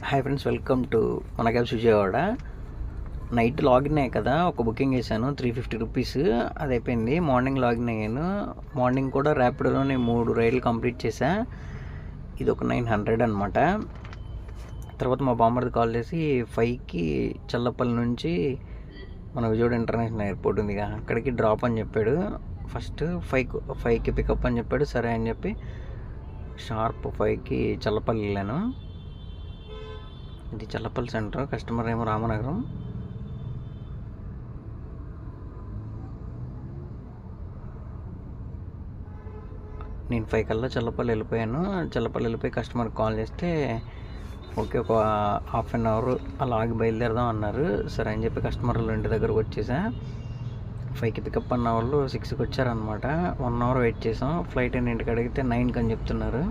Hi friends, welcome to మన cabs Vijayawada. Night login అయ్యాయి కదా, ఒక బుకింగ్ వేసాను 350 రూపీస్. అది అయిపోయింది. మార్నింగ్ లాగిన్ అయ్యాను. మార్నింగ్ కూడా ర్యాపిడోలోనే 3 రైడ్లు కంప్లీట్ చేశా. ఇది ఒక 900 అనమాట. తర్వాత మా బామ్మర్ది కాల్ చేసి 5కి చల్లపల్లి నుంచి మన విజయవాడ ఇంటర్నేషనల్ ఎయిర్పోర్ట్ ఉందిగా, అక్కడికి డ్రాప్ అని చెప్పాడు. ఫస్ట్ 5కి పికప్ అని చెప్పాడు. సరే అని చెప్పి షార్ప్ 5కి చల్లపల్లి వెళ్ళాను. ఇది చల్లపల్లి సెంటర్, కస్టమర్ ఏమో రామనగరం. నేను 5 కల్లా చల్లపల్లి వెళ్ళిపోయాను. చల్లపల్లి వెళ్ళిపోయి కస్టమర్కి కాల్ చేస్తే ఓకే, ఒక హాఫ్ అన్ అవర్ అలా ఆగి బయలుదేరదాం అన్నారు. సరే అని చెప్పి కస్టమర్ ఇంటి దగ్గరకు వచ్చేసా. 5కి పికప్ అన్న వాళ్ళు 6కి వచ్చారనమాట. 1 అవర్ వెయిట్ చేసాం. ఫ్లైట్ ఎన్నింటికి అడిగితే 9కి అని చెప్తున్నారు.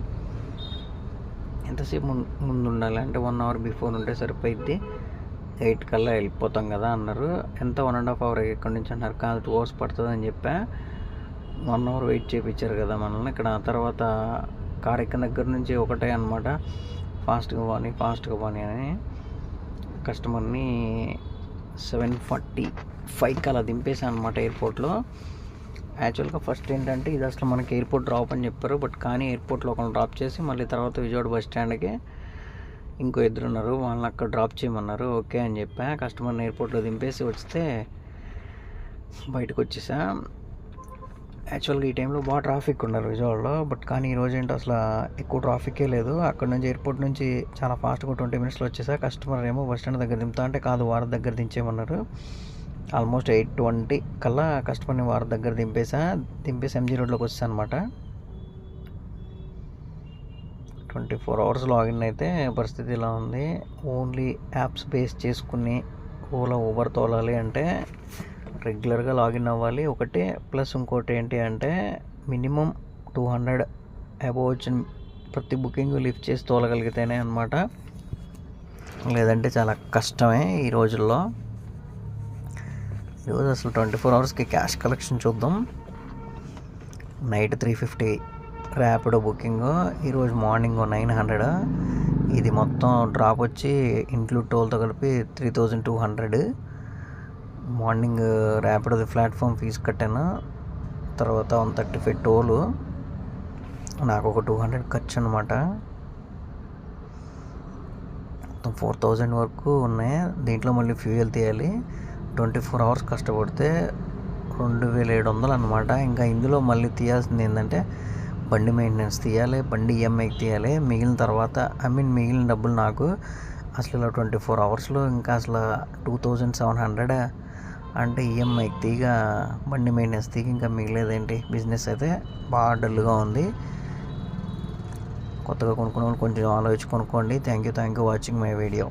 ఎంతసేపు ముందు ఉండాలి అంటే 1 అవర్ బిఫోర్ ఉంటే సరిపోయిద్ది, 8 కల్లా వెళ్ళిపోతాం కదా అన్నారు. ఎంత 1.5 అవర్ ఎక్కడి నుంచి అన్నారు. కాదు 2 అవర్స్ పడుతుంది అని చెప్పా. 1 అవర్ వెయిట్ చేయించారు కదా మనల్ని ఇక్కడ. తర్వాత కార్ ఎక్కిన దగ్గర నుంచి ఒకటే అనమాట, ఫాస్ట్గా పోనీ అని కస్టమర్ని 7:45కి అలా దింపేసాను అనమాట ఎయిర్పోర్ట్లో. యాక్చువల్గా ఫస్ట్ ఏంటంటే ఇది అసలు మనకి ఎయిర్పోర్ట్ డ్రాప్ అని చెప్పారు. బట్ కానీ ఎయిర్పోర్ట్లో ఒకరిని డ్రాప్ చేసి మళ్ళీ తర్వాత విజయవాడ బస్ స్టాండ్కి ఇంకో 2 ఉన్నారు, వాళ్ళని అక్కడ డ్రాప్ చేయమన్నారు. ఓకే అని చెప్పా. కస్టమర్ని ఎయిర్పోర్ట్లో దింపేసి వస్తే బయటకు వచ్చేసా. యాక్చువల్గా ఈ టైంలో బాగా ట్రాఫిక్ ఉన్నారు విజయవాడలో. బట్ కానీ ఈరోజు ఏంటో అసలు ఎక్కువ ట్రాఫికే లేదు. అక్కడ నుంచి ఎయిర్పోర్ట్ నుంచి చాలా ఫాస్ట్గా 20 మినిట్స్లో వచ్చేసా. కస్టమర్ ఏమో బస్ స్టాండ్ దగ్గర దింపుతా అంటే కాదు, వారి దగ్గర దించేయమన్నారు. ఆల్మోస్ట్ 8:20 కల్లా కస్టమర్ని వారి దగ్గర దింపేసి ఎంజీ రోడ్లోకి వచ్చాను అనమాట. 24 అవర్స్ లాగిన్ అయితే పరిస్థితి ఇలా ఉంది. ఓన్లీ యాప్స్ బేస్ చేసుకుని ఓలా ఊబర్ తోలాలి అంటే రెగ్యులర్గా లాగిన్ అవ్వాలి ఒకటి. ప్లస్ ఇంకోటి ఏంటి అంటే మినిమం 200 అబోవ్ వచ్చిన ప్రతి బుకింగ్ లిఫ్ట్ చేసి తోలగలిగితేనే అనమాట. లేదంటే చాలా కష్టమే ఈ రోజుల్లో. ఈరోజు అసలు 24 అవర్స్కి క్యాష్ కలెక్షన్ చూద్దాం. నైట్ 350 ర్యాపిడో బుకింగ్, ఈరోజు మార్నింగ్ 900. ఇది మొత్తం డ్రాప్ వచ్చి ఇంక్లూడ్ టోల్తో కలిపి 3200. మార్నింగ్ ర్యాపిడోది ప్లాట్ఫామ్ ఫీజు కట్టాను. తర్వాత 135 టోలు, నాకు ఒక 200 ఖర్చు అనమాట. మొత్తం 4000 వరకు ఉన్నాయి. దీంట్లో మళ్ళీ ఫ్యూయల్ తీయాలి. 24 అవర్స్ కష్టపడితే 2700 అనమాట. ఇంకా ఇందులో మళ్ళీ తీయాల్సింది ఏంటంటే బండి మెయింటెనెన్స్ తీయాలి, బండి ఈఎంఐకి తీయాలి. మిగిలిన తర్వాత మిగిలిన డబ్బులు నాకు అసలు ఇలా 24 అవర్స్లో ఇంకా అసలు 2700 అంటే ఈఎంఐకి తీగ, బండి మెయింటెనెన్స్ తీగ, ఇంకా మిగిలేదేంటి. బిజినెస్ అయితే బాగా డల్గా ఉంది. కొత్తగా కొనుక్కునే వాళ్ళు కొంచెం ఆలోచించి కొనుక్కోండి. Thank you watching my video.